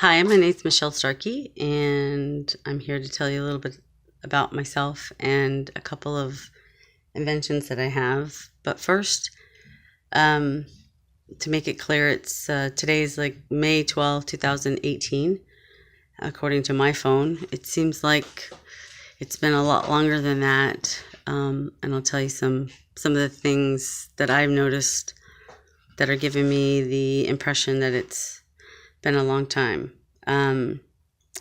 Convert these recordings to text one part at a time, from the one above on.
Hi, my name's Michelle Starkey, and I'm here to tell you a little bit about myself and a couple of inventions that I have. But first, um, to make it clear, it's today's like May 12th, 2018, according to my phone. It seems like it's been a lot longer than that, and I'll tell you some of the things that I've noticed that are giving me the impression that it's been a long time.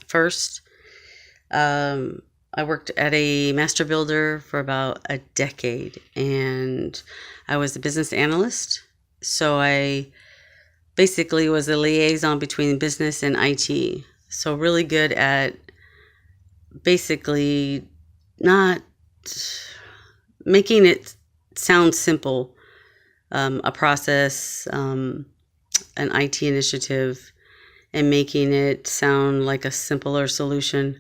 First, I worked at a master builder for about a decade, and I was a business analyst. So I basically was a liaison between business and IT. So really good at basically not making it sound simple, a process, an IT initiative, and making it sound like a simpler solution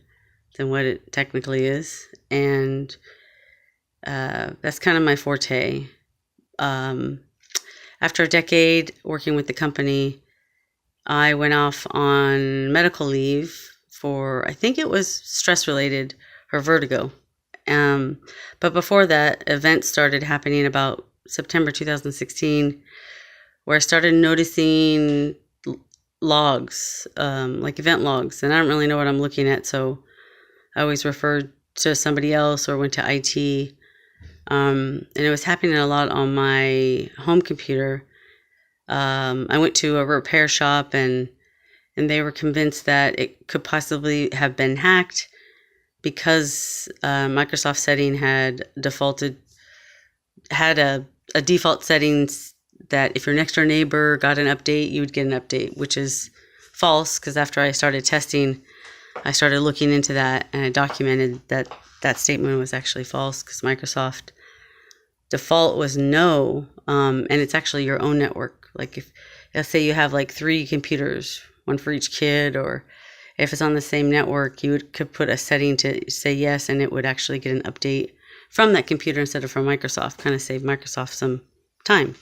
than what it technically is. And that's kind of my forte. After a decade working with the company, I went off on medical leave for, I think it was stress related or vertigo. But before that, events started happening about September 2016, where I started noticing logs, like event logs, and I don't really know what I'm looking at, so I always referred to somebody else or went to IT. And it was happening a lot on my home computer. I went to a repair shop, and they were convinced that it could possibly have been hacked because Microsoft setting had a default settings that if your next door neighbor got an update, you would get an update, which is false, because after I started testing, I started looking into that, and I documented that that statement was actually false, because Microsoft default was no, and it's actually your own network. Like if, let's say you have like 3 computers, one for each kid, or if it's on the same network, could put a setting to say yes, and it would actually get an update from that computer instead of from Microsoft, kind of save Microsoft some time.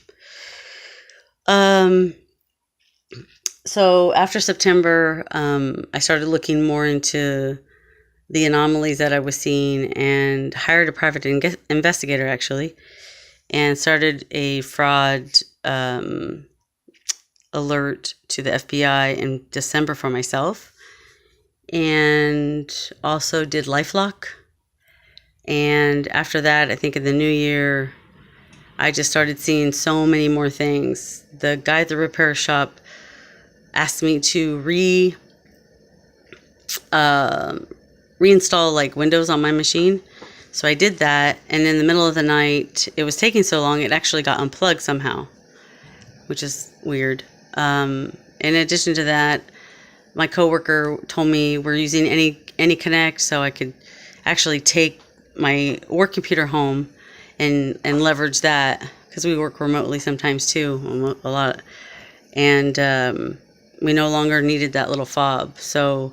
So after September, I started looking more into the anomalies that I was seeing, and hired a private investigator actually, and started a fraud alert to the FBI in December for myself, and also did LifeLock. And after that, I think in the new year, I just started seeing so many more things. The guy at the repair shop asked me to reinstall like Windows on my machine. So I did that, and in the middle of the night, it was taking so long, it actually got unplugged somehow, which is weird. In addition to that, my coworker told me we're using AnyConnect, so I could actually take my work computer home and leverage that, because we work remotely sometimes too, a lot. And we no longer needed that little fob. So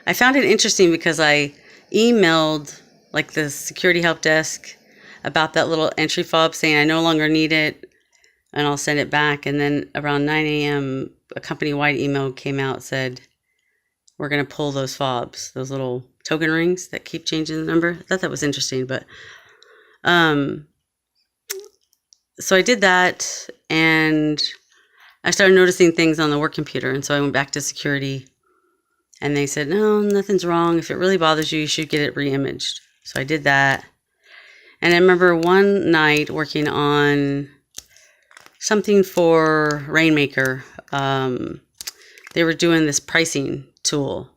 I found it interesting because I emailed like the security help desk about that little entry fob, saying I no longer need it, and I'll send it back. And then around 9 a.m., a company-wide email came out, said, we're going to pull those fobs, those little token rings that keep changing the number. I thought that was interesting, but so I did that, and I started noticing things on the work computer. And so I went back to security, and they said, no, nothing's wrong. If it really bothers you, you should get it re-imaged. So I did that. And I remember one night working on something for Rainmaker. They were doing this pricing tool,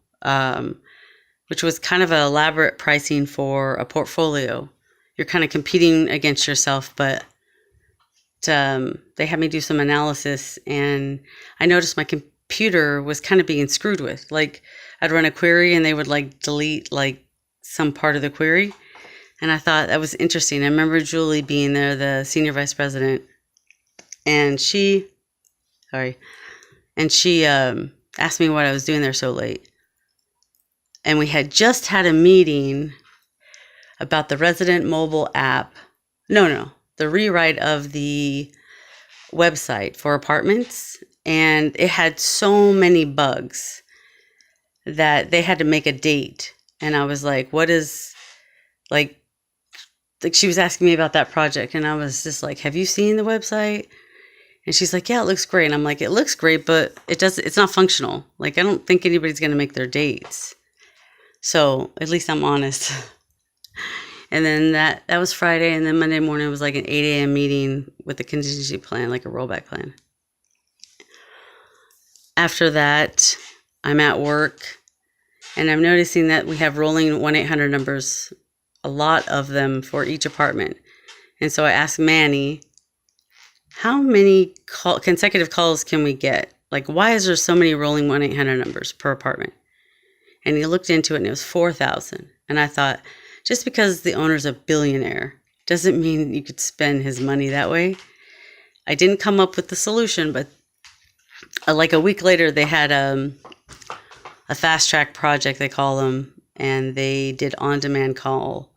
which was kind of an elaborate pricing for a portfolio. You're kind of competing against yourself, but they had me do some analysis, and I noticed my computer was kind of being screwed with. Like I'd run a query, and they would like delete like some part of the query. And I thought that was interesting. I remember Julie being there, the senior vice president, and she asked me what I was doing there so late. And we had just had a meeting about the resident mobile app. No, the rewrite of the website for apartments. And it had so many bugs. that they had to make a date. And I was like, what is, like she was asking me about that project. And I was just like, have you seen the website? And she's like, yeah, it looks great. And I'm like, it looks great, but it's not functional. Like, I don't think anybody's going to make their dates. So at least I'm honest. And then that was Friday. And then Monday morning was like an 8 a.m. meeting with the contingency plan, like a rollback plan. After that, I'm at work and I'm noticing that we have rolling 1-800 numbers, a lot of them for each apartment. And so I asked Manny, how many consecutive calls can we get? Like, why is there so many rolling 1-800 numbers per apartment? And he looked into it and it was 4,000. And I thought, just because the owner's a billionaire doesn't mean you could spend his money that way. I didn't come up with the solution, but like a week later, they had a fast track project, they call them, and they did on-demand call,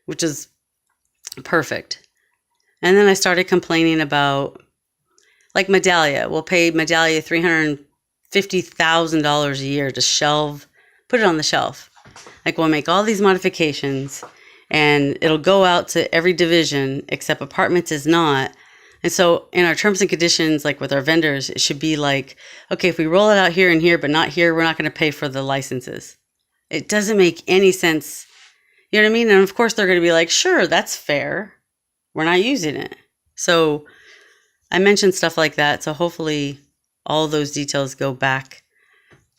which is perfect. And then I started complaining about, like, Medallia. We'll pay Medallia $350,000 a year to put it on the shelf. Like, we'll make all these modifications, and it'll go out to every division, except apartments is not. And so in our terms and conditions, like with our vendors, it should be like, okay, if we roll it out here and here, but not here, we're not going to pay for the licenses. It doesn't make any sense. You know what I mean? And of course, they're going to be like, sure, that's fair. We're not using it. So I mentioned stuff like that. So hopefully all those details go back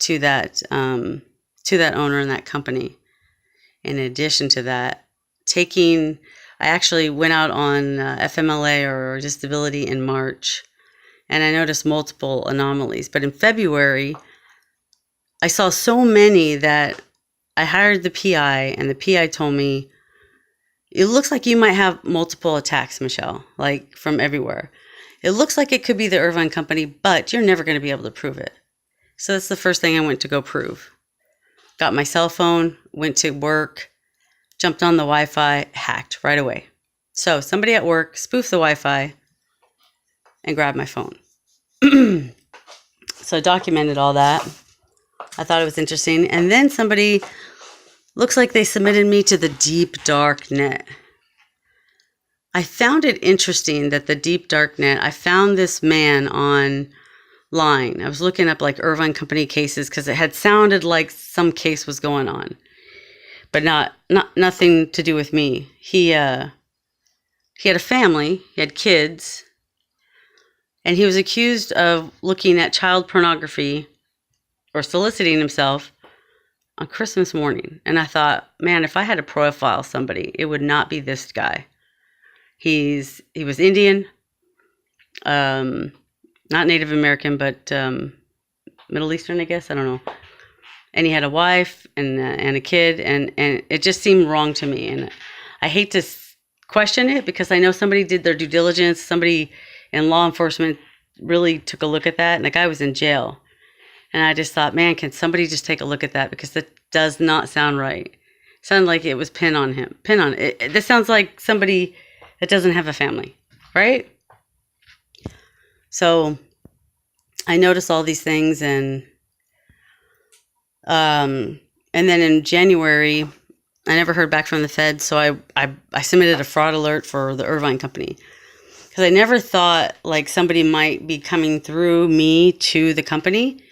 to that owner and that company. In addition to that, I actually went out on FMLA or disability in March, and I noticed multiple anomalies. But in February, I saw so many that I hired the PI, and the PI told me, it looks like you might have multiple attacks, Michelle, like from everywhere. It looks like it could be the Irvine company, but you're never going to be able to prove it. So that's the first thing I went to go prove. Got my cell phone, went to work, jumped on the Wi-Fi, hacked right away. So somebody at work spoofed the Wi-Fi and grabbed my phone. So I documented all that. I thought it was interesting. And then somebody, looks like they submitted me to the deep dark net. I found it interesting that the deep dark net, I found this man online. I was looking up like Irvine company cases because it had sounded like some case was going on, but nothing to do with me. He had a family, he had kids, and he was accused of looking at child pornography or soliciting himself on Christmas morning. And I thought, man, if I had to profile somebody, it would not be this guy. He was Indian, not Native American, but Middle Eastern, I guess. I don't know. And he had a wife and a kid, and it just seemed wrong to me. And I hate to question it because I know somebody did their due diligence. Somebody in law enforcement really took a look at that, and the guy was in jail. And I just thought, man, can somebody just take a look at that? Because that does not sound right. It sounded like it was pinned on him. This sounds like somebody that doesn't have a family, right? So I noticed all these things, and then in January, I never heard back from the Fed, so I submitted a fraud alert for the Irvine company. Because I never thought like somebody might be coming through me to the company.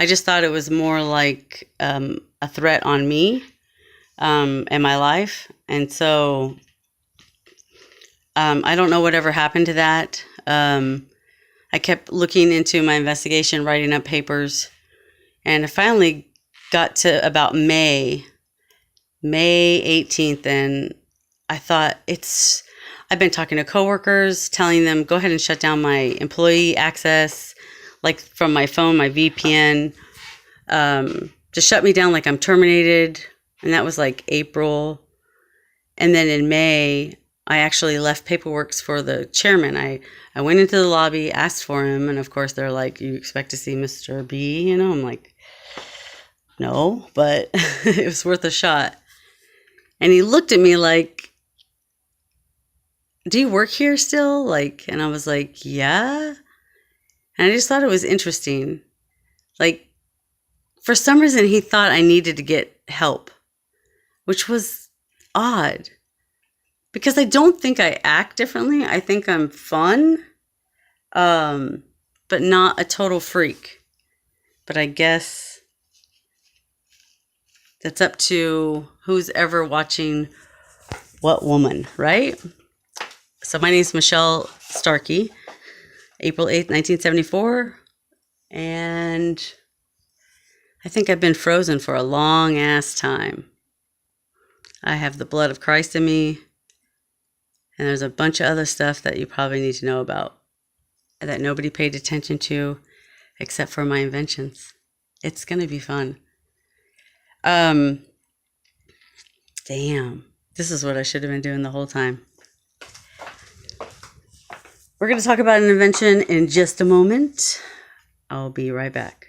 I just thought it was more like a threat on me and my life. And so I don't know whatever happened to that. I kept looking into my investigation, writing up papers, and I finally got to about May 18th, and I thought I've been talking to coworkers, telling them, go ahead and shut down my employee access, like from my phone, my VPN, just shut me down like I'm terminated. And that was like April. And then in May, I actually left paperwork for the chairman. I went into the lobby, asked for him, and of course they're like, you expect to see Mr. B, I'm like, no, but it was worth a shot. And he looked at me like, do you work here still? Like, and I was like, yeah. And I just thought it was interesting. Like, for some reason, he thought I needed to get help, which was odd because I don't think I act differently. I think I'm fun, but not a total freak. But I guess that's up to who's ever watching what woman, right? So my name is Michelle Starkey, April 8th, 1974. And I think I've been frozen for a long ass time. I have the blood of Christ in me. And there's a bunch of other stuff that you probably need to know about that nobody paid attention to except for my inventions. It's going to be fun. Damn. This is what I should have been doing the whole time. We're going to talk about an invention in just a moment. I'll be right back.